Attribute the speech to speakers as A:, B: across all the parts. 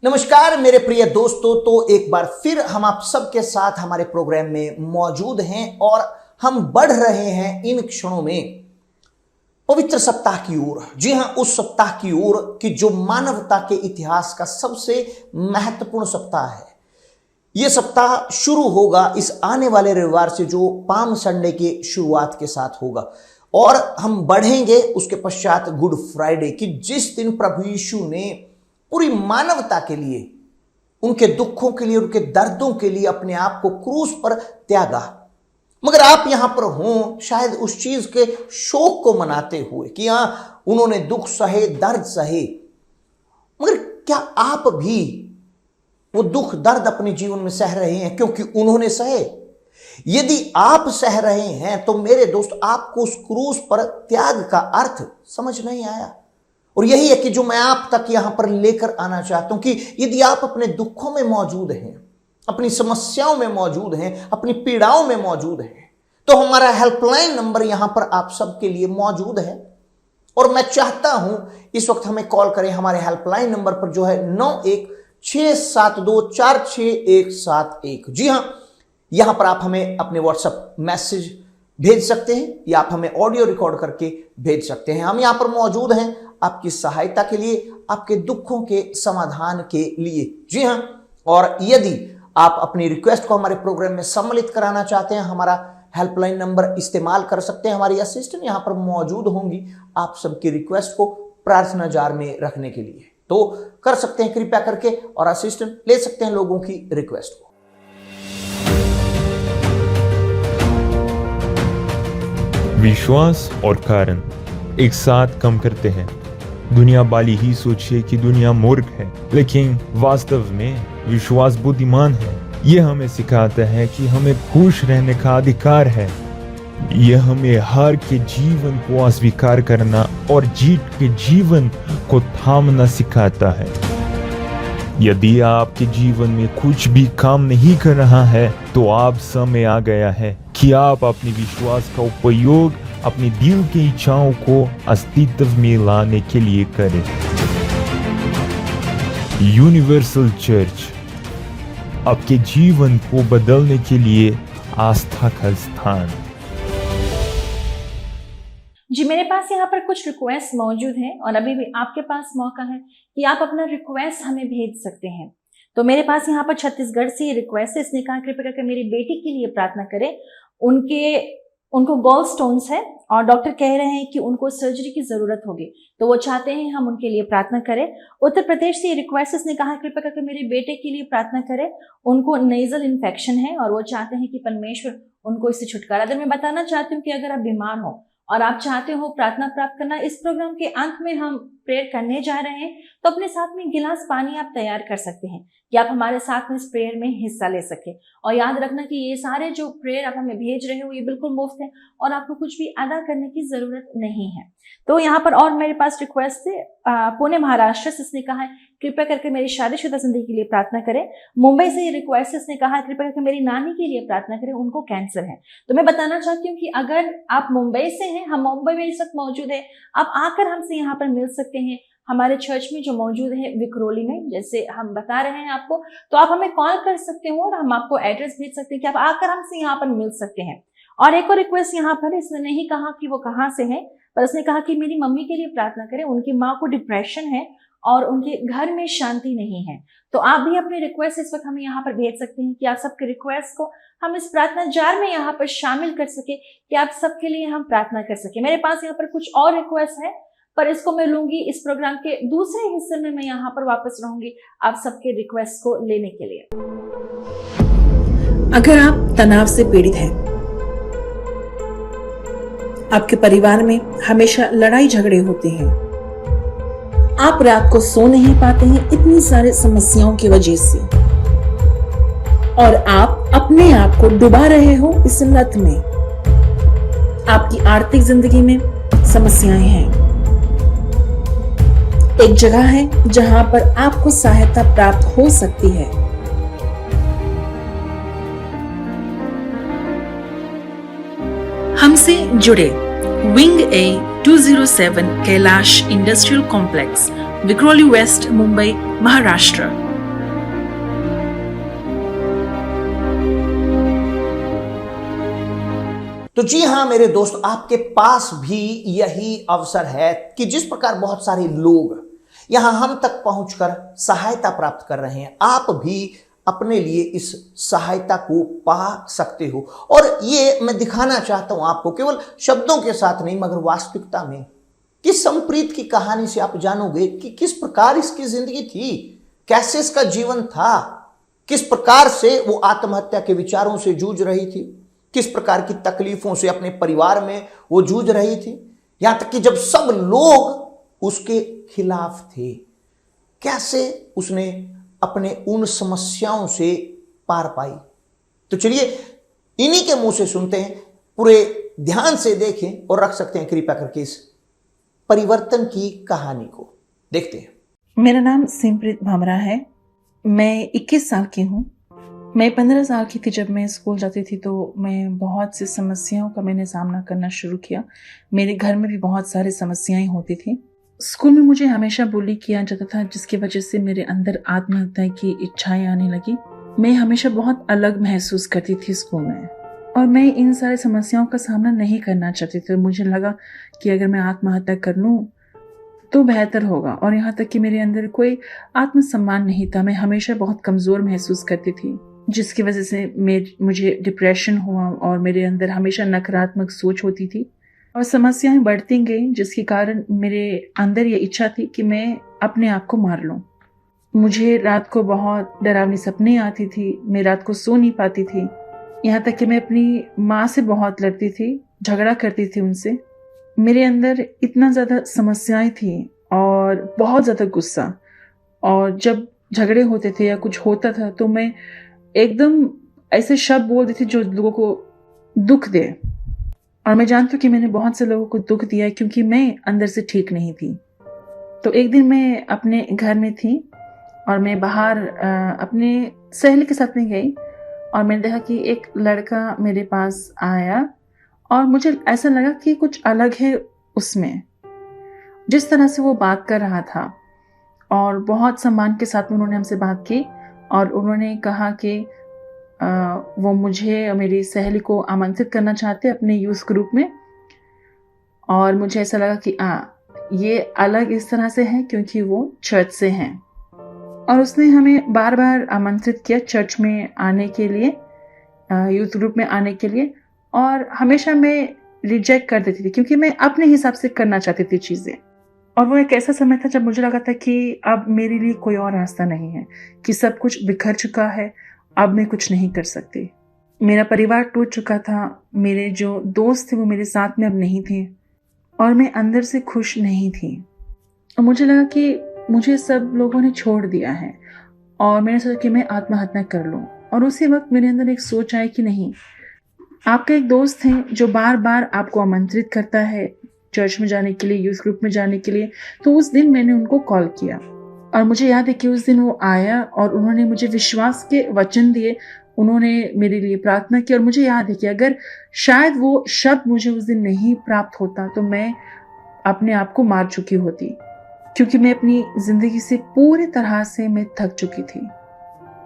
A: नमस्कार मेरे प्रिय दोस्तों, तो एक बार फिर हम आप सबके साथ हमारे प्रोग्राम में मौजूद हैं और हम बढ़ रहे हैं इन क्षणों में पवित्र सप्ताह की ओर। जी हां, उस सप्ताह की ओर कि जो मानवता के इतिहास का सबसे महत्वपूर्ण सप्ताह है। यह सप्ताह शुरू होगा इस आने वाले रविवार से, जो पाम संडे की शुरुआत के साथ होगा, और हम बढ़ेंगे उसके पश्चात गुड फ्राइडे की, जिस दिन प्रभु यीशु ने पूरी मानवता के लिए, उनके दुखों के लिए, उनके दर्दों के लिए अपने आप को क्रूस पर त्यागा। मगर आप यहां पर हों शायद उस चीज के शोक को मनाते हुए कि हां, उन्होंने दुख सहे, दर्द सहे, मगर क्या आप भी वो दुख दर्द अपने जीवन में सह रहे हैं क्योंकि उन्होंने सहे? यदि आप सह रहे हैं तो मेरे दोस्त, आपको उस क्रूस पर त्याग का अर्थ समझ नहीं आया। और यही है कि जो मैं आप तक यहां पर लेकर आना चाहता हूं कि यदि आप अपने दुखों में मौजूद हैं, अपनी समस्याओं में मौजूद हैं, अपनी पीड़ाओं में मौजूद हैं, तो हमारा हेल्पलाइन नंबर यहां पर आप सबके लिए मौजूद है। और मैं चाहता हूं इस वक्त हमें कॉल करें हमारे हेल्पलाइन नंबर पर, जो है 9167246171। जी हां, यहां पर आप हमें अपने व्हाट्सएप मैसेज भेज सकते हैं या आप हमें ऑडियो रिकॉर्ड करके भेज सकते हैं। हम यहां पर मौजूद हैं आपकी सहायता के लिए, आपके दुखों के समाधान के लिए। जी हां, और यदि आप अपनी रिक्वेस्ट को हमारे प्रोग्राम में सम्मिलित कराना चाहते हैं, हमारा हेल्पलाइन नंबर इस्तेमाल कर सकते हैं। हमारी असिस्टेंट यहां पर मौजूद होंगी आप सबकी रिक्वेस्ट को प्रार्थना जार में रखने के लिए। तो कर सकते हैं कृपया करके, और असिस्टेंट ले सकते हैं लोगों की रिक्वेस्ट को।
B: विश्वास और कारण एक साथ काम करते हैं। दुनिया वाली ही सोचे कि दुनिया मूर्ख है, लेकिन वास्तव में विश्वास बुद्धिमान है। यह हमें सिखाता है कि हमें खुश रहने का अधिकार है। यह हमें हार के जीवन को अस्वीकार करना और जीत के जीवन को थामना सिखाता है। यदि आपके जीवन में कुछ भी काम नहीं कर रहा है, तो आप समय आ गया है कि आप अपने विश्वास का उपयोग अपनी दिल की इच्छाओं को अस्तित्व में लाने के लिए करें। यूनिवर्सल चर्च आपके जीवन को बदलने के लिए आस्था का स्थान।
C: जी, मेरे पास यहाँ पर कुछ रिक्वेस्ट मौजूद हैं और अभी भी आपके पास मौका है कि आप अपना रिक्वेस्ट हमें भेज सकते हैं। तो मेरे पास यहाँ पर छत्तीसगढ़ से ये रिक्वेस्ट है। इसने कहा कृपया करके मेरी बेटी के लिए प्रार्थना करें। उनको गॉल स्टोन्स है और डॉक्टर कह रहे हैं कि उनको सर्जरी की जरूरत होगी, तो वो चाहते हैं हम उनके लिए प्रार्थना करें। उत्तर प्रदेश से ये रिक्वेस्ट इसने कहा कृपया करके मेरे बेटे के लिए प्रार्थना करें। उनको नेजल इन्फेक्शन है और वो चाहते हैं कि परमेश्वर उनको इससे छुटकारा दे। मैं बताना चाहती हूँ कि अगर आप बीमार हो और आप चाहते हो प्रार्थना प्राप्त करना, इस प्रोग्राम के अंत में हम प्रेयर करने जा रहे हैं, तो अपने साथ में गिलास पानी आप तैयार कर सकते हैं कि आप हमारे साथ में इस प्रेयर में हिस्सा ले सके। और याद रखना कि ये सारे जो प्रेयर आप हमें भेज रहे हो ये बिल्कुल मुफ्त है और आपको कुछ भी अदा करने की जरूरत नहीं है। तो यहाँ पर और मेरे पास रिक्वेस्ट है पुणे महाराष्ट्र से। इसने कहा है कृपया करके मेरी शादीशुदा जिंदगी के लिए प्रार्थना करें। मुंबई से ये रिक्वेस्ट इसने कहा है कृपया करके मेरी नानी के लिए प्रार्थना करें, उनको कैंसर है। तो मैं बताना चाहती हूँ कि अगर आप मुंबई से हैं, हम मुंबई में इस वक्त मौजूद है, आप आकर हमसे यहाँ पर मिल सकते हैं हमारे चर्च में जो मौजूद है विक्रोली में, जैसे हम बता रहे हैं आपको। तो आप हमें कॉल कर सकते हो और हम आपको एड्रेस भेज सकते हैं कि आप आकर हमसे यहाँ पर मिल सकते हैं। और एक और रिक्वेस्ट यहाँ पर, इसने नहीं कहा कि वो कहाँ से है, पर उसने कहा कि मेरी मम्मी के लिए प्रार्थना करें। उनकी माँ को डिप्रेशन है और उनके घर में शांति नहीं है। तो आप भी अपनी रिक्वेस्ट इस वक्त हमें यहाँ पर भेज सकते हैं कि आप सबके रिक्वेस्ट को हम इस प्रार्थना जार में यहाँ पर शामिल कर सके, कि आप सबके लिए हम प्रार्थना कर सके। मेरे पास यहाँ पर कुछ और रिक्वेस्ट है, पर इसको मैं लूंगी इस प्रोग्राम के दूसरे हिस्से में। मैं यहाँ पर वापस रहूंगी आप सबके रिक्वेस्ट को लेने के लिए।
D: अगर आप तनाव से पीड़ित हैं, आपके परिवार में हमेशा लड़ाई झगड़े होते हैं, आप रात को सो नहीं पाते हैं इतनी सारी समस्याओं की वजह से, और आप अपने आप को डुबा रहे हो इस लत में, आपकी आर्थिक जिंदगी में समस्याएं हैं, एक जगह है जहां पर आपको सहायता प्राप्त हो सकती है। हमसे जुड़े wing A 207 Kailash industrial complex, Vikhroli west, Mumbai, Maharashtra.
A: तो जी हाँ मेरे दोस्त, आपके पास भी यही अवसर है कि जिस प्रकार बहुत सारे लोग यहां हम तक पहुंचकर सहायता प्राप्त कर रहे हैं, आप भी अपने लिए इस सहायता को पा सकते हो। और ये मैं दिखाना चाहता हूं आपको, केवल शब्दों के साथ नहीं मगर वास्तविकता में, कि संप्रीत की कहानी से आप जानोगे कि किस प्रकार इसकी जिंदगी थी, कैसे इसका जीवन था, किस प्रकार से वो आत्महत्या के विचारों से जूझ रही थी, किस प्रकार की तकलीफों से अपने परिवार में वो जूझ रही थी, यहां तक कि जब सब लोग उसके खिलाफ थे, कैसे उसने अपने उन समस्याओं से पार पाई। तो चलिए इन्हीं के मुंह से सुनते हैं, पूरे ध्यान से देखें और रख सकते हैं कृपया करके इस परिवर्तन की कहानी को। देखते हैं।
D: मेरा नाम सिमप्रीत भामरा है। मैं 21 साल की हूँ। मैं 15 साल की थी जब मैं स्कूल जाती थी, तो मैं बहुत सी समस्याओं का मैंने सामना करना शुरू किया। मेरे घर में भी बहुत सारी समस्याएं होती थी। स्कूल में मुझे हमेशा बुली किया जाता था, जिसकी वजह से मेरे अंदर आत्महत्या की इच्छाएं आने लगी। मैं हमेशा बहुत अलग महसूस करती थी स्कूल में, और मैं इन सारी समस्याओं का सामना नहीं करना चाहती थी। मुझे लगा कि अगर मैं आत्महत्या कर लूँ तो बेहतर होगा, और यहाँ तक कि मेरे अंदर कोई आत्मसम्मान नहीं था। मैं हमेशा बहुत कमज़ोर महसूस करती थी, जिसकी वजह से मुझे डिप्रेशन हुआ और मेरे अंदर हमेशा नकारात्मक सोच होती थी और समस्याएं बढ़ती गई, जिसके कारण मेरे अंदर ये इच्छा थी कि मैं अपने आप को मार लूं। मुझे रात को बहुत डरावनी सपने आती थी, मैं रात को सो नहीं पाती थी। यहाँ तक कि मैं अपनी माँ से बहुत लड़ती थी, झगड़ा करती थी उनसे। मेरे अंदर इतना ज़्यादा समस्याएं थी और बहुत ज़्यादा गुस्सा, और जब झगड़े होते थे या कुछ होता था तो मैं एकदम ऐसे शब्द बोल देती जो लोगों को दुख दे। और मैं जानती हूँ कि मैंने बहुत से लोगों को दुख दिया क्योंकि मैं अंदर से ठीक नहीं थी। तो एक दिन मैं अपने घर में थी और मैं बाहर अपने सहेली के साथ में गई, और मैंने देखा कि एक लड़का मेरे पास आया और मुझे ऐसा लगा कि कुछ अलग है उसमें। जिस तरह से वो बात कर रहा था और बहुत सम्मान के साथ में उन्होंने हमसे बात की, और उन्होंने कहा कि वो मुझे और मेरी सहेली को आमंत्रित करना चाहते अपने यूथ ग्रुप में। और मुझे ऐसा लगा कि ये अलग इस तरह से है क्योंकि वो चर्च से हैं, और उसने हमें बार बार आमंत्रित किया चर्च में आने के लिए, यूथ ग्रुप में आने के लिए। और हमेशा मैं रिजेक्ट कर देती थी क्योंकि मैं अपने हिसाब से करना चाहती थी चीज़ें। और वो एक ऐसा समय था जब मुझे लगा था कि अब मेरे लिए कोई और रास्ता नहीं है, कि सब कुछ बिखर चुका है, अब मैं कुछ नहीं कर सकती। मेरा परिवार टूट चुका था, मेरे जो दोस्त थे वो मेरे साथ में अब नहीं थे, और मैं अंदर से खुश नहीं थी। और मुझे लगा कि मुझे सब लोगों ने छोड़ दिया है, और मैंने सोचा कि मैं आत्महत्या कर लूँ। और उसी वक्त मेरे अंदर एक सोच आई कि नहीं, आपका एक दोस्त है जो बार बार आपको आमंत्रित करता है चर्च में जाने के लिए, यूथ ग्रुप में जाने के लिए। तो उस दिन मैंने उनको कॉल किया, और मुझे याद है कि उस दिन वो आया और उन्होंने मुझे विश्वास के वचन दिए, उन्होंने मेरे लिए प्रार्थना की। और मुझे याद है कि अगर शायद वो शब्द मुझे उस दिन नहीं प्राप्त होता तो मैं अपने आप को मार चुकी होती, क्योंकि मैं अपनी ज़िंदगी से पूरी तरह से मैं थक चुकी थी।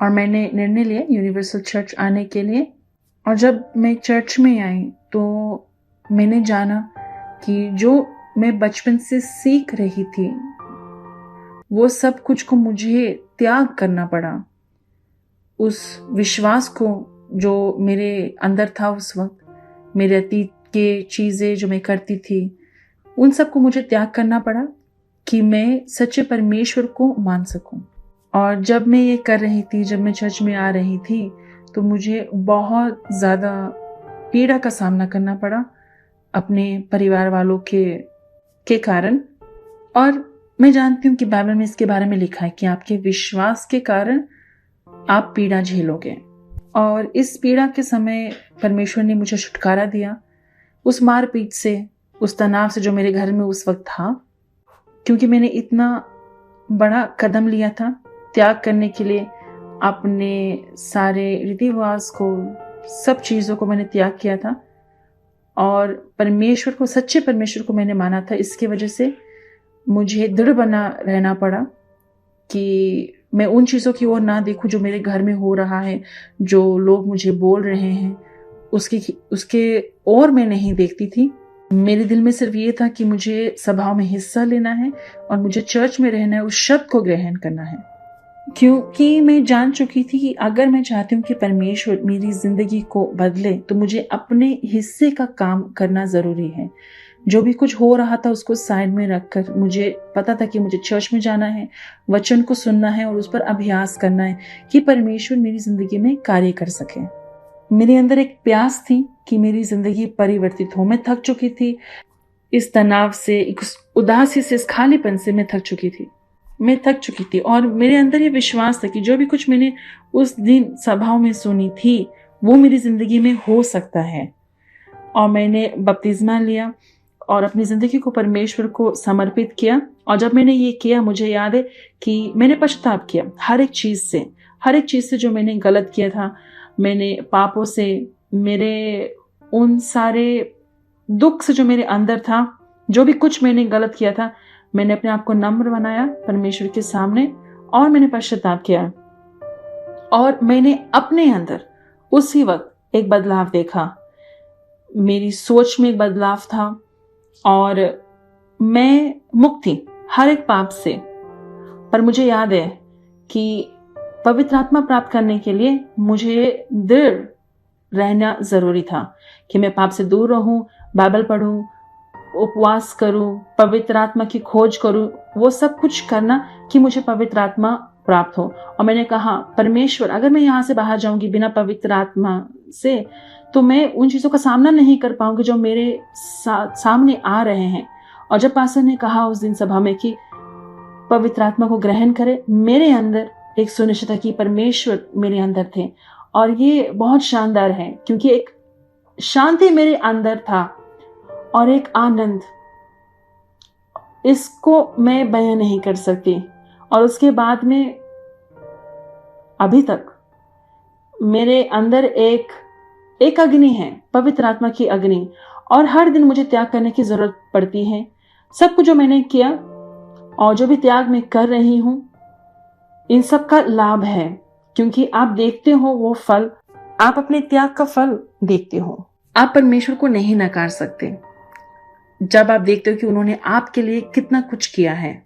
D: और मैंने निर्णय लिया यूनिवर्सल चर्च आने के लिए। और जब मैं चर्च में आई तो मैंने जाना कि जो मैं बचपन से सीख रही थी वो सब कुछ को मुझे त्याग करना पड़ा। उस विश्वास को जो मेरे अंदर था उस वक्त, मेरे अतीत के चीज़ें जो मैं करती थी, उन सब को मुझे त्याग करना पड़ा कि मैं सच्चे परमेश्वर को मान सकूं। और जब मैं ये कर रही थी, जब मैं चर्च में आ रही थी, तो मुझे बहुत ज़्यादा पीड़ा का सामना करना पड़ा अपने परिवार वालों के कारण। और मैं जानती हूँ कि बाइबल में इसके बारे में लिखा है कि आपके विश्वास के कारण आप पीड़ा झेलोगे। और इस पीड़ा के समय परमेश्वर ने मुझे छुटकारा दिया उस मारपीट से, उस तनाव से जो मेरे घर में उस वक्त था, क्योंकि मैंने इतना बड़ा कदम लिया था त्याग करने के लिए। अपने सारे रीति रिवाज को, सब चीज़ों को मैंने त्याग किया था, और परमेश्वर को, सच्चे परमेश्वर को मैंने माना था। इसकी वजह से मुझे दृढ़ बना रहना पड़ा कि मैं उन चीज़ों की ओर ना देखूं जो मेरे घर में हो रहा है, जो लोग मुझे बोल रहे हैं, उसके और मैं नहीं देखती थी। मेरे दिल में सिर्फ ये था कि मुझे सभाओं में हिस्सा लेना है और मुझे चर्च में रहना है, उस शब्द को ग्रहण करना है, क्योंकि मैं जान चुकी थी कि अगर मैं चाहती हूँ कि परमेश्वर मेरी जिंदगी को बदले तो मुझे अपने हिस्से का काम करना जरूरी है। जो भी कुछ हो रहा था उसको साइड में रखकर मुझे पता था कि मुझे चर्च में जाना है, वचन को सुनना है और उस पर अभ्यास करना है कि परमेश्वर मेरी जिंदगी में कार्य कर सके। मेरे अंदर एक प्यास थी कि मेरी जिंदगी परिवर्तित हो। मैं थक चुकी थी इस तनाव से, इस उदासी से, इस खालीपन से मैं थक चुकी थी और मेरे अंदर ये विश्वास था कि जो भी कुछ मैंने उस दिन सभाओं में सुनी थी वो मेरी जिंदगी में हो सकता है। और मैंने बपतिस्मा लिया और अपनी जिंदगी को परमेश्वर को समर्पित किया। और जब मैंने ये किया, मुझे याद है कि मैंने पश्चाताप किया हर एक चीज से जो मैंने गलत किया था। मैंने पापों से, मेरे उन सारे दुख से जो मेरे अंदर था, जो भी कुछ मैंने गलत किया था, मैंने अपने आप को नम्र बनाया परमेश्वर के सामने और मैंने पश्चाताप किया। और मैंने अपने अंदर उसी वक्त एक बदलाव देखा, मेरी सोच में एक बदलाव था और मैं मुक्त थी हर एक पाप से। पर मुझे याद है कि पवित्र आत्मा प्राप्त करने के लिए मुझे दृढ़ रहना जरूरी था कि मैं पाप से दूर रहूं, बाइबल पढूं, उपवास करूं, पवित्र आत्मा की खोज करूं, वो सब कुछ करना कि मुझे पवित्र आत्मा प्राप्त हो। और मैंने कहा, परमेश्वर, अगर मैं यहाँ से बाहर जाऊंगी बिना पवित्र आत्मा से तो मैं उन चीजों का सामना नहीं कर पाऊंगी जो मेरे सामने आ रहे हैं। और जब पास्टर ने कहा उस दिन सभा में कि पवित्र आत्मा को ग्रहण करे, मेरे अंदर एक सुनिश्चित है कि परमेश्वर मेरे अंदर थे। और ये बहुत शानदार है क्योंकि एक शांति मेरे अंदर था और एक आनंद, इसको मैं बयां नहीं कर सकती। और उसके बाद में अभी तक मेरे अंदर एक अग्नि है, पवित्र आत्मा की अग्नि, और हर दिन मुझे त्याग करने की जरूरत पड़ती है। सब कुछ जो मैंने किया और जो भी त्याग मैं कर रही हूं, इन सब का लाभ है क्योंकि आप देखते हो वो फल, आप अपने त्याग का फल देखते हो। आप परमेश्वर को नहीं नकार सकते जब आप देखते हो कि उन्होंने आपके लिए कितना कुछ किया है।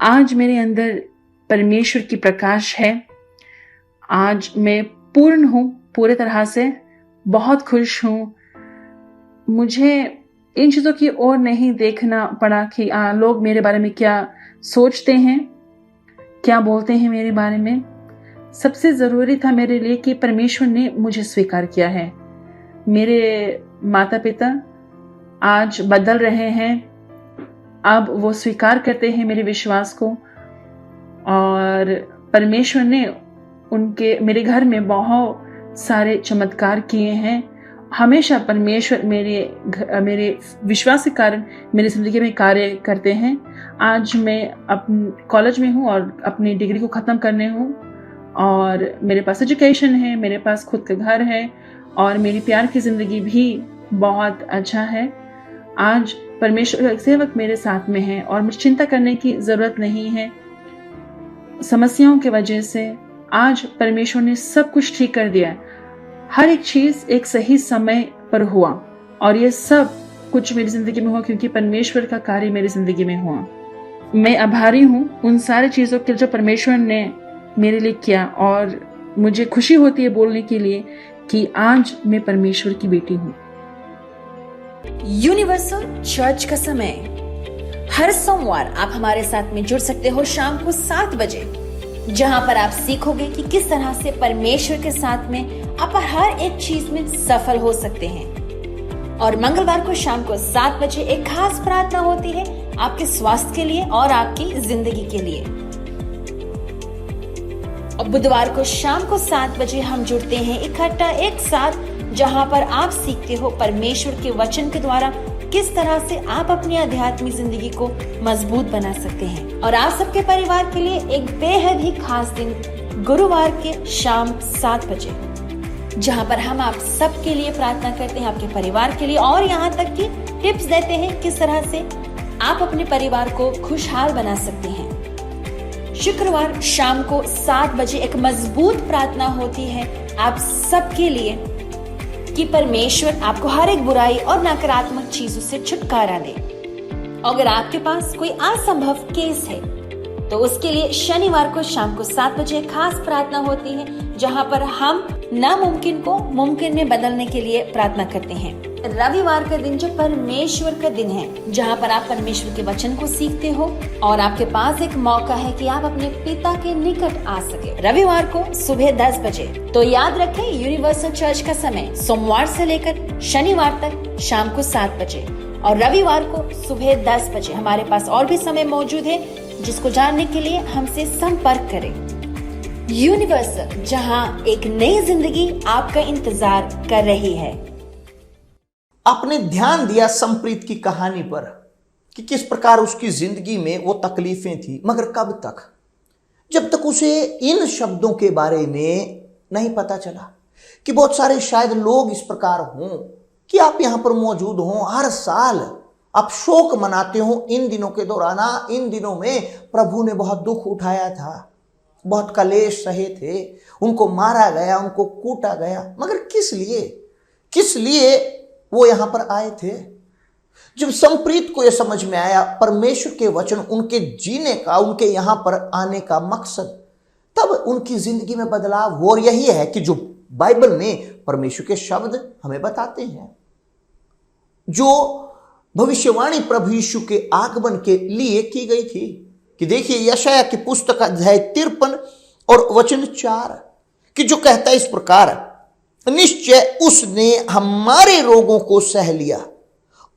D: आज मेरे अंदर परमेश्वर की प्रकाश है। आज मैं पूर्ण हूं, पूरे तरह से बहुत खुश हूं। मुझे इन चीजों की ओर नहीं देखना पड़ा कि लोग मेरे बारे में क्या सोचते हैं, क्या बोलते हैं मेरे बारे में। सबसे जरूरी था मेरे लिए कि परमेश्वर ने मुझे स्वीकार किया है। मेरे माता पिता आज बदल रहे हैं, अब वो स्वीकार करते हैं मेरे विश्वास को। और परमेश्वर ने मेरे घर में बहुत सारे चमत्कार किए हैं। हमेशा परमेश्वर मेरे विश्वास के कारण मेरी जिंदगी में कार्य करते हैं। आज मैं अपने कॉलेज में हूँ और अपनी डिग्री को ख़त्म करने हूँ और मेरे पास एजुकेशन है, मेरे पास खुद का घर है और मेरी प्यार की ज़िंदगी भी बहुत अच्छा है। आज परमेश्वर का सेवक मेरे साथ में है और मुझे चिंता करने की ज़रूरत नहीं है। समस्याओं की वजह से आज परमेश्वर ने सब कुछ ठीक कर दिया। हर एक चीज एक सही समय पर हुआ और ये सब कुछ मेरी जिंदगी में हुआ क्योंकि परमेश्वर का कार्य मेरी जिंदगी में हुआ। मैं आभारी हूँ उन सारी चीजों के जो परमेश्वर ने मेरे लिए किया और मुझे खुशी होती है बोलने के लिए कि आज मैं परमेश्वर की बेटी हूँ।
E: यूनिवर्सल चर्च का समय। हर सोमवार आप हमारे साथ में जुड़ सकते हो शाम को 7 बजे, जहां पर आप सीखोगे कि किस तरह से परमेश्वर के साथ में आप हर एक चीज में सफल हो सकते हैं। और मंगलवार को शाम को 7 बजे एक खास प्रार्थना होती है आपके स्वास्थ्य के लिए और आपकी जिंदगी के लिए। और बुधवार को शाम को 7 बजे हम जुड़ते हैं इकट्ठा एक साथ, जहां पर आप सीखते हो परमेश्वर के वचन के द्वारा किस तरह से आप अपनी आध्यात्मिक जिंदगी को मजबूत बना सकते हैं। और आप सबके परिवार के लिए एक बेहद ही खास दिन गुरुवार के शाम 7 बजे, जहां पर हम आप सबके लिए प्रार्थना करते हैं, आपके परिवार के लिए, और यहाँ तक कि टिप्स देते हैं किस तरह से आप अपने परिवार को खुशहाल बना सकते हैं। शुक्रवार शाम को 7 बजे एक मजबूत प्रार्थना होती है आप सबके लिए, कि परमेश्वर आपको हर एक बुराई और नकारात्मक चीजों से छुटकारा दे। अगर आपके पास कोई असंभव केस है तो उसके लिए शनिवार को शाम को 7 बजे खास प्रार्थना होती है, जहां पर हम नामुमकिन को मुमकिन में बदलने के लिए प्रार्थना करते हैं। रविवार का दिन जो परमेश्वर का दिन है, जहां पर आप परमेश्वर के वचन को सीखते हो और आपके पास एक मौका है कि आप अपने पिता के निकट आ सके। रविवार को सुबह 10 बजे। तो याद रखें, यूनिवर्सल चर्च का समय सोमवार से लेकर शनिवार तक शाम को 7 बजे और रविवार को सुबह 10 बजे। हमारे पास और भी समय मौजूद है, जिसको जानने के लिए हमसे संपर्क करें। यूनिवर्सल, जहां एक नई जिंदगी आपका इंतजार कर रही है।
A: आपने ध्यान दिया संप्रीत की कहानी पर कि किस प्रकार उसकी जिंदगी में वो तकलीफें थी, मगर कब तक? जब तक उसे इन शब्दों के बारे में नहीं पता चला कि बहुत सारे शायद लोग इस प्रकार हों कि आप यहां पर मौजूद हों, हर साल आप शोक मनाते हो। इन दिनों के दौरान, इन दिनों में प्रभु ने बहुत दुख उठाया था, बहुत कलेश सहे थे, उनको मारा गया, उनको कूटा गया, मगर किस लिए वो यहां पर आए थे? जब संप्रीत को यह समझ में आया परमेश्वर के वचन उनके जीने का, उनके यहां पर आने का मकसद, तब उनकी जिंदगी में बदलाव हो। और यही है कि जो बाइबल में परमेश्वर के शब्द हमें बताते हैं, जो भविष्यवाणी प्रभु यीशु के आगमन के लिए की गई थी। कि देखिए यशायाह की पुस्तक अध्याय 53 और वचन 4 कि जो कहता है इस प्रकार, निश्चय उसने हमारे रोगों को सह लिया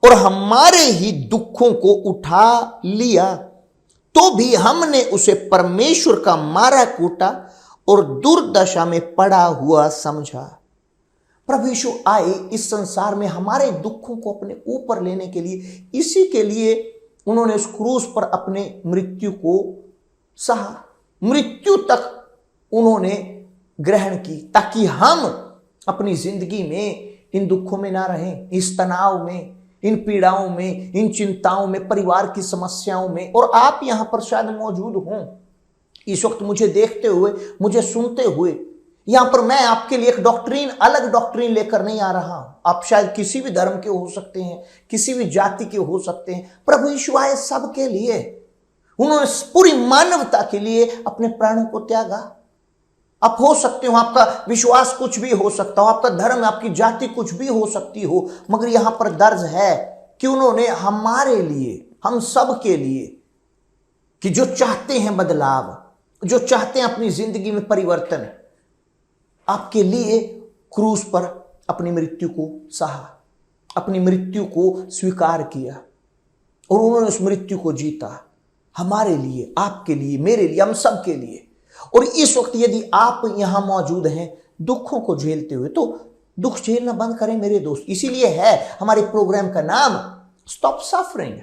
A: और हमारे ही दुखों को उठा लिया, तो भी हमने उसे परमेश्वर का मारा कूटा और दुर्दशा में पड़ा हुआ समझा। प्रभु यीशु आए इस संसार में हमारे दुखों को अपने ऊपर लेने के लिए। इसी के लिए उन्होंने उस क्रूस पर अपने मृत्यु को सहा, मृत्यु तक उन्होंने ग्रहण की, ताकि हम अपनी जिंदगी में इन दुखों में ना रहें, इस तनाव में, इन पीड़ाओं में, इन चिंताओं में, परिवार की समस्याओं में। और आप यहां पर शायद मौजूद हों इस वक्त, मुझे देखते हुए, मुझे सुनते हुए। यहां पर मैं आपके लिए एक डॉक्ट्रीन, अलग डॉक्ट्रीन लेकर नहीं आ रहा हूं। आप शायद किसी भी धर्म के हो सकते हैं, किसी भी जाति के हो सकते हैं। प्रभु यीशु आए सबके लिए। उन्होंने पूरी मानवता के लिए अपने प्राणों को त्यागा। आप हो सकते हो, आपका विश्वास कुछ भी हो सकता हो, आपका धर्म, आपकी जाति कुछ भी हो सकती हो, मगर यहां पर दर्ज है कि उन्होंने हमारे लिए, हम सब के लिए, कि जो चाहते हैं बदलाव, जो चाहते हैं अपनी जिंदगी में परिवर्तन, आपके लिए क्रूस पर अपनी मृत्यु को सहा, अपनी मृत्यु को स्वीकार किया और उन्होंने उस मृत्यु को जीता हमारे लिए, आपके लिए, मेरे लिए, हम सब के लिए। और इस वक्त यदि आप यहां मौजूद हैं दुखों को झेलते हुए, तो दुख झेलना बंद करें मेरे दोस्त। इसीलिए है हमारे प्रोग्राम का नाम स्टॉप सफरिंग।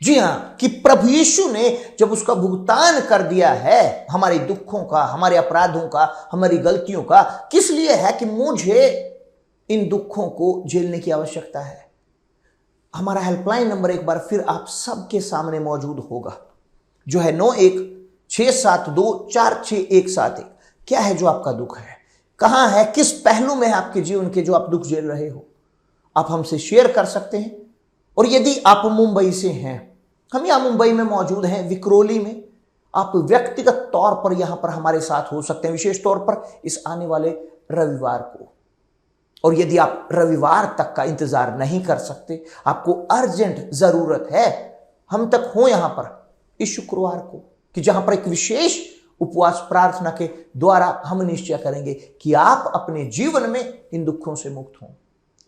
A: जी हां, कि प्रभु यीशु ने जब उसका भुगतान कर दिया है हमारे दुखों का, हमारे अपराधों का, हमारी गलतियों का, किस लिए है? कि मुझे इन दुखों को झेलने की आवश्यकता है। हमारा हेल्पलाइन नंबर एक बार फिर आप सबके सामने मौजूद होगा, जो है 9167246171। क्या है जो आपका दुख है? कहां है, किस पहलू में है आपके जीवन के जो आप दुख झेल रहे हो? आप हमसे शेयर कर सकते हैं। और यदि आप मुंबई से हैं, हम यहां मुंबई में मौजूद हैं, विक्रोली में, आप व्यक्तिगत तौर पर यहां पर हमारे साथ हो सकते हैं, विशेष तौर पर इस आने वाले रविवार को। और यदि आप रविवार तक का इंतजार नहीं कर सकते, आपको अर्जेंट जरूरत है, हम तक हो यहां पर इस शुक्रवार को, कि जहां पर एक विशेष उपवास प्रार्थना के द्वारा हम निश्चय करेंगे कि आप अपने जीवन में इन दुखों से मुक्त हों।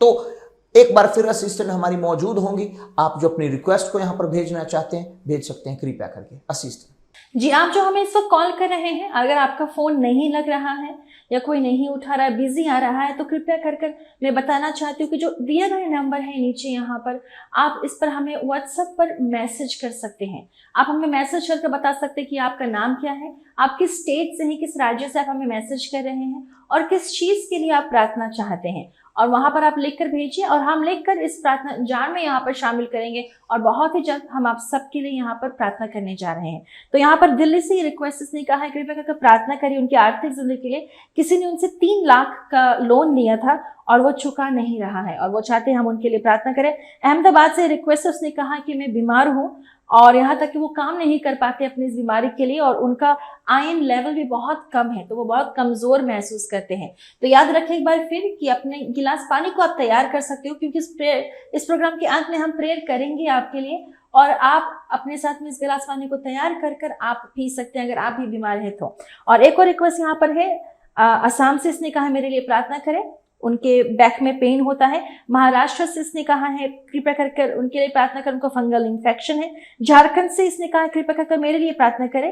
A: तो एक बार फिर असिस्टेंट हमारी मौजूद होंगी। आप जो अपनी रिक्वेस्ट को यहां पर भेजना चाहते हैं भेज सकते हैं, कृपया करके असिस्टेंट।
C: जी, आप जो हमें इस वक्त कॉल कर रहे हैं, अगर आपका फोन नहीं लग रहा है या कोई नहीं उठा रहा है, बिजी आ रहा है, तो कृपया कर मैं बताना चाहती हूँ कि जो दिए गए नंबर है नीचे यहाँ पर, आप इस पर हमें व्हाट्सएप पर मैसेज कर सकते हैं। आप हमें मैसेज करके बता सकते हैं कि आपका नाम क्या है, आप किस स्टेट से हैं, किस राज्य से आप हमें मैसेज कर रहे हैं और किस चीज़ के लिए आप प्रार्थना चाहते हैं। और वहां पर आप लिखकर भेजिए और हम लिखकर इस प्रार्थना जार में यहाँ पर शामिल करेंगे और बहुत ही जल्द हम आप सबके लिए यहाँ पर प्रार्थना करने जा रहे हैं। तो यहाँ पर दिल्ली से रिक्वेस्ट इसने कहा है कृपया करके प्रार्थना करिए उनकी आर्थिक जिंदगी के लिए। किसी ने उनसे 3 लाख का लोन लिया था और वो चुका नहीं रहा है और वो चाहते हैं हम उनके लिए प्रार्थना करें। अहमदाबाद से रिक्वेस्ट उसने कहा कि मैं बीमार हूँ और यहाँ तक कि वो काम नहीं कर पाते अपनी इस बीमारी के लिए और उनका आयरन लेवल भी बहुत कम है, तो वो बहुत कमजोर महसूस करते हैं। तो याद रखें एक बार फिर कि अपने गिलास पानी को आप तैयार कर सकते हो, क्योंकि इस प्रोग्राम के अंत में हम प्रेयर करेंगे आपके लिए और आप अपने साथ में इस गिलास पानी को तैयार कर आप पी सकते हैं अगर आप भी बीमार हैं तो। और एक और रिक्वेस्ट यहाँ पर है, असम से इसने कहा मेरे लिए प्रार्थना करें, उनके बैक में पेन होता है। महाराष्ट्र से इसने कहा है कृपया कर उनके लिए प्रार्थना करें, उनको फंगल इन्फेक्शन है। झारखंड से इसने कहा कृपया कर मेरे लिए प्रार्थना करें,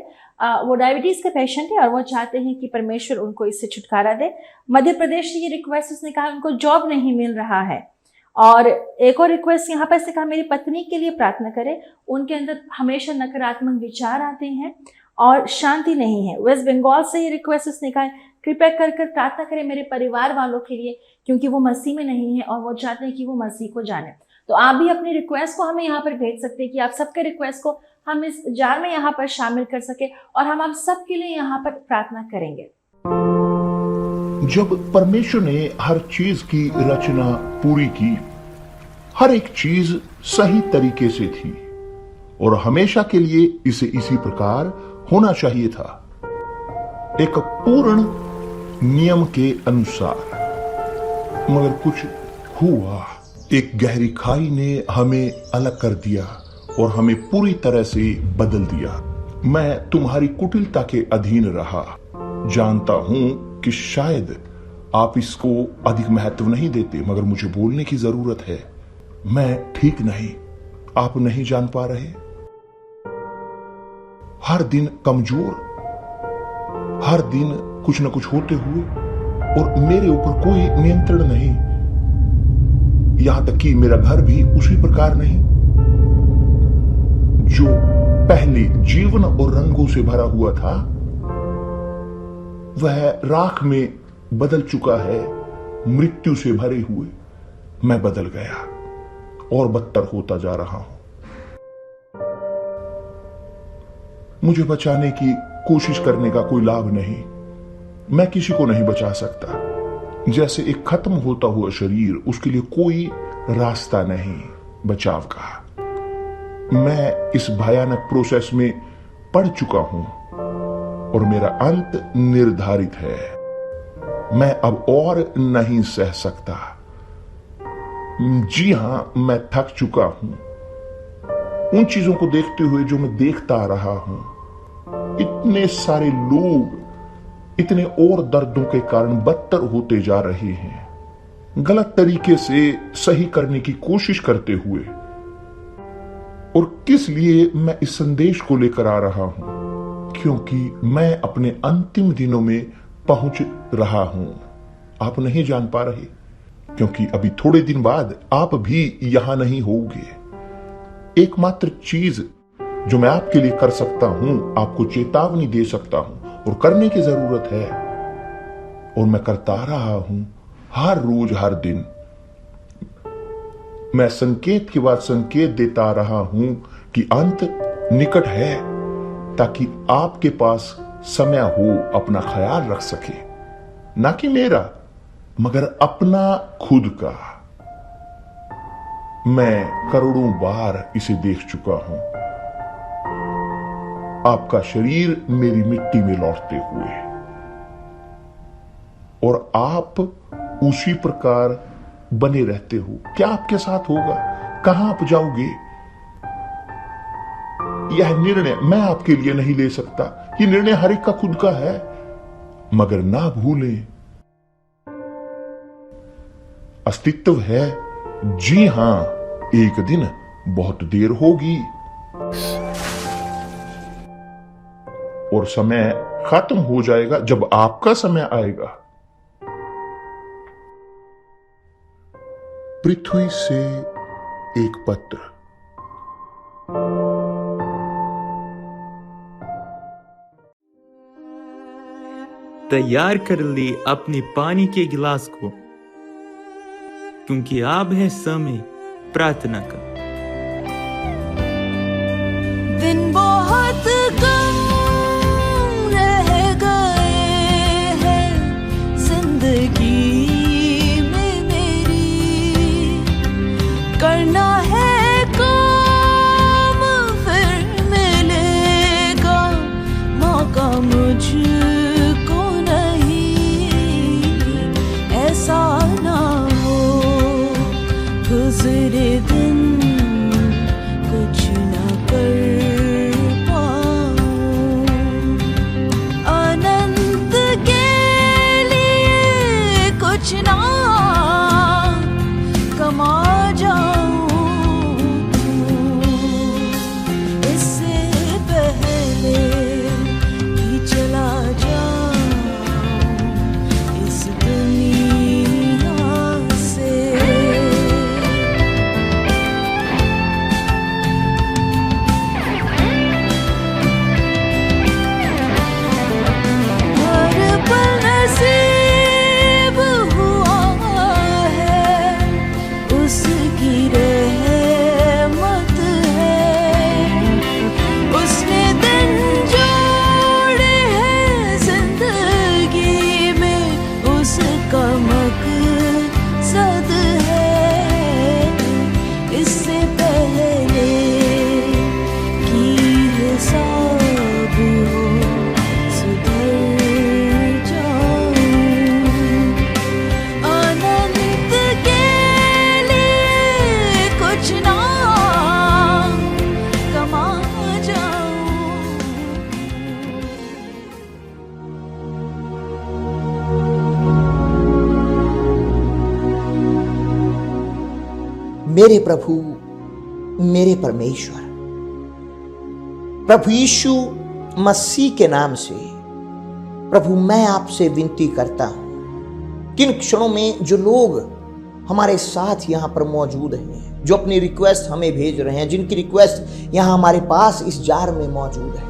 C: वो डायबिटीज के पेशेंट है और वो चाहते हैं कि परमेश्वर उनको इससे छुटकारा दे। मध्य प्रदेश से ये रिक्वेस्ट उसने कहा उनको जॉब नहीं मिल रहा है। और एक और रिक्वेस्ट यहाँ पर इसने कहा मेरी पत्नी के लिए प्रार्थना करें, उनके अंदर हमेशा नकारात्मक विचार आते हैं और शांति नहीं है। वेस्ट बंगाल से ये रिक्वेस्ट उसने कहा कृपया कर प्रार्थना करें मेरे परिवार वालों के लिए, क्योंकि वो मसीह में नहीं है और वो चाहते हैं कि वो मसीह को जाने। तो आप भी अपनी रिक्वेस्ट को हमें यहाँ पर भेज सकते हैं कि आप सबके रिक्वेस्ट को हम इस जार में यहाँ पर शामिल कर सके और हम आप सबके लिए यहाँ पर प्रार्थना करेंगे।
F: जब परमेश्वर ने हर चीज की रचना पूरी की, हर एक चीज सही तरीके से थी और हमेशा के लिए इसे इसी प्रकार होना चाहिए था, एक पूर्ण नियम के अनुसार। मगर कुछ हुआ, एक गहरी खाई ने हमें अलग कर दिया और हमें पूरी तरह से बदल दिया। मैं तुम्हारी कुटिलता के अधीन रहा। जानता हूं कि शायद आप इसको अधिक महत्व नहीं देते, मगर मुझे बोलने की जरूरत है। मैं ठीक नहीं, आप नहीं जान पा रहे। हर दिन कमजोर, हर दिन कुछ न कुछ होते हुए और मेरे ऊपर कोई नियंत्रण नहीं। यहां तक कि मेरा घर भी उसी प्रकार नहीं। जो पहले जीवन और रंगों से भरा हुआ था वह राख में बदल चुका है। मृत्यु से भरे हुए मैं बदल गया और बदतर होता जा रहा हूं। मुझे बचाने की कोशिश करने का कोई लाभ नहीं। मैं किसी को नहीं बचा सकता। जैसे एक खत्म होता हुआ शरीर, उसके लिए कोई रास्ता नहीं बचाव का। मैं इस भयानक प्रोसेस में पड़ चुका हूं और मेरा अंत निर्धारित है। मैं अब और नहीं सह सकता। जी हां, मैं थक चुका हूं उन चीजों को देखते हुए जो मैं देखता आ रहा हूं। इतने सारे लोग इतने और दर्दों के कारण बदतर होते जा रहे हैं, गलत तरीके से सही करने की कोशिश करते हुए। और किस लिए मैं इस संदेश को लेकर आ रहा हूं? क्योंकि मैं अपने अंतिम दिनों में पहुंच रहा हूं। आप नहीं जान पा रहे, क्योंकि अभी थोड़े दिन बाद आप भी यहां नहीं होंगे। एकमात्र चीज जो मैं आपके लिए कर सकता हूं, आपको चेतावनी दे सकता हूं और करने की जरूरत है, और मैं करता रहा हूं हर रोज हर दिन। मैं संकेत के बाद संकेत देता रहा हूं कि अंत निकट है, ताकि आपके पास समय हो अपना ख्याल रख सके। ना कि मेरा, मगर अपना खुद का। मैं करोड़ों बार इसे देख चुका हूं, आपका शरीर मेरी मिट्टी में लौटते हुए, और आप उसी प्रकार बने रहते हो। क्या आपके साथ होगा? कहां आप जाओगे? यह निर्णय मैं आपके लिए नहीं ले सकता। यह निर्णय हर एक का खुद का है। मगर ना भूलें, अस्तित्व है। जी हां, एक दिन बहुत देर होगी और समय खत्म हो जाएगा जब आपका समय आएगा। पृथ्वी से एक पत्र।
B: तैयार कर ले अपने पानी के गिलास को
G: क्योंकि अब है समय प्रार्थना का।
H: दिन बहुत कम रह गए हैं जिंदगी में मेरी, करना है काम फिर मिलेगा मौका मुझको नहीं, ऐसा ना हो गुजरे दिन कुछ ना कर पाऊं, अनंत के लिए कुछ ना कमा जाऊं, इससे पहले कि चला जाऊं इस दुनिया से। हर पल नसीब हुआ है उसकी रहमत है, उसने दिन जोड़े हैं जिंदगी में, उसका मकसद है, इससे पहले कि हिसाब हो सुधर जाऊं, अनंत के लिए कुछ ना कमा जाऊं।
A: मेरे प्रभु, मेरे परमेश्वर, प्रभु यीशु मसीह के नाम से प्रभु मैं आपसे विनती करता हूं, किन क्षणों में जो लोग हमारे साथ यहां पर मौजूद हैं, जो अपनी रिक्वेस्ट हमें भेज रहे हैं, जिनकी रिक्वेस्ट यहां हमारे पास इस जार में मौजूद है,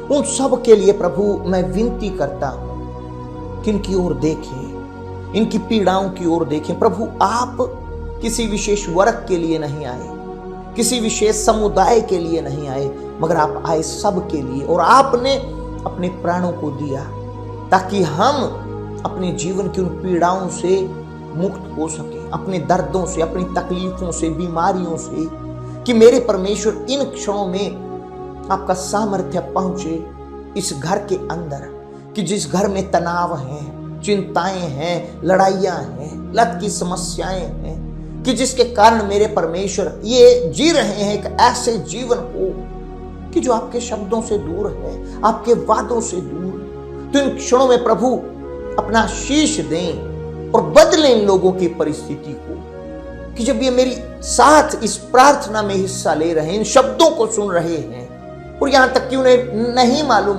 A: उन सब के लिए प्रभु मैं विनती करता हूं कि इनकी ओर देखें, इनकी पीड़ाओं की ओर देखें। प्रभु आप किसी विशेष वर्ग के लिए नहीं आए, किसी विशेष समुदाय के लिए नहीं आए, मगर आप आए सब के लिए, और आपने अपने प्राणों को दिया ताकि हम अपने जीवन की उन पीड़ाओं से मुक्त हो सके, अपने दर्दों से, अपनी तकलीफों से, बीमारियों से, कि मेरे परमेश्वर इन क्षणों में आपका सामर्थ्य पहुंचे इस घर के अंदर, कि जिस घर में तनाव है, चिंताएं हैं, लड़ाइयां हैं, लत की समस्याएं हैं, कि जिसके कारण मेरे परमेश्वर ये जी रहे हैं एक ऐसे जीवन को कि जो आपके शब्दों से दूर है, आपके वादों से दूर, तो इन क्षणों में प्रभु अपना शीश दें और बदलें इन लोगों की परिस्थिति को, कि जब ये मेरी साथ इस प्रार्थना में हिस्सा ले रहे हैं, इन शब्दों को सुन रहे हैं, और यहां तक कि उन्हें नहीं मालूम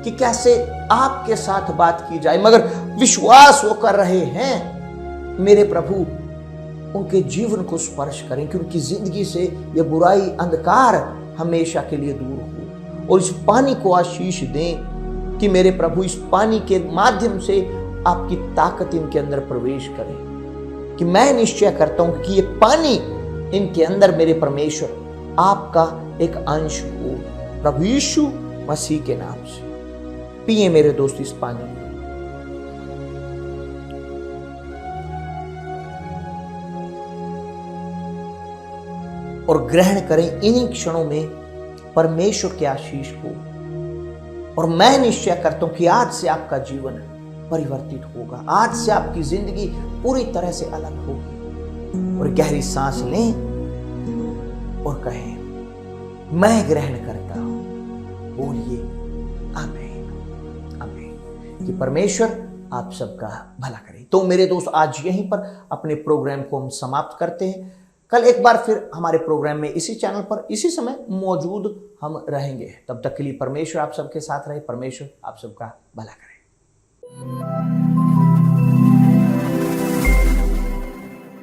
A: कि कैसे आपके साथ बात की जाए, मगर विश्वास वो कर रहे हैं, मेरे प्रभु उनके जीवन को स्पर्श करें, कि उनकी जिंदगी से यह बुराई, अंधकार हमेशा के लिए दूर हो, और इस पानी को आशीष दें कि मेरे प्रभु इस पानी के माध्यम से आपकी ताकत इनके अंदर प्रवेश करे, कि मैं निश्चय करता हूं कि ये पानी इनके अंदर मेरे परमेश्वर आपका एक अंश हो, प्रभु यीशु मसीह के नाम से। पिए मेरे दोस्त इस पानी को, और ग्रहण करें इन्हीं क्षणों में परमेश्वर के आशीष को, और मैं निश्चय करता हूं कि आज से आपका जीवन परिवर्तित होगा, आज से आपकी जिंदगी पूरी तरह से अलग होगी। और गहरी सांस लें और कहें, मैं ग्रहण करता हूं, बोलिए आमीन, आमीन। कि परमेश्वर आप सबका भला करे। तो मेरे दोस्त, आज यहीं पर अपने प्रोग्राम को हम समाप्त करते हैं। कल एक बार फिर हमारे प्रोग्राम में इसी चैनल पर इसी समय मौजूद हम रहेंगे। तब तक के लिए परमेश्वर आप सबके साथ रहे, परमेश्वर आप सबका भला करे।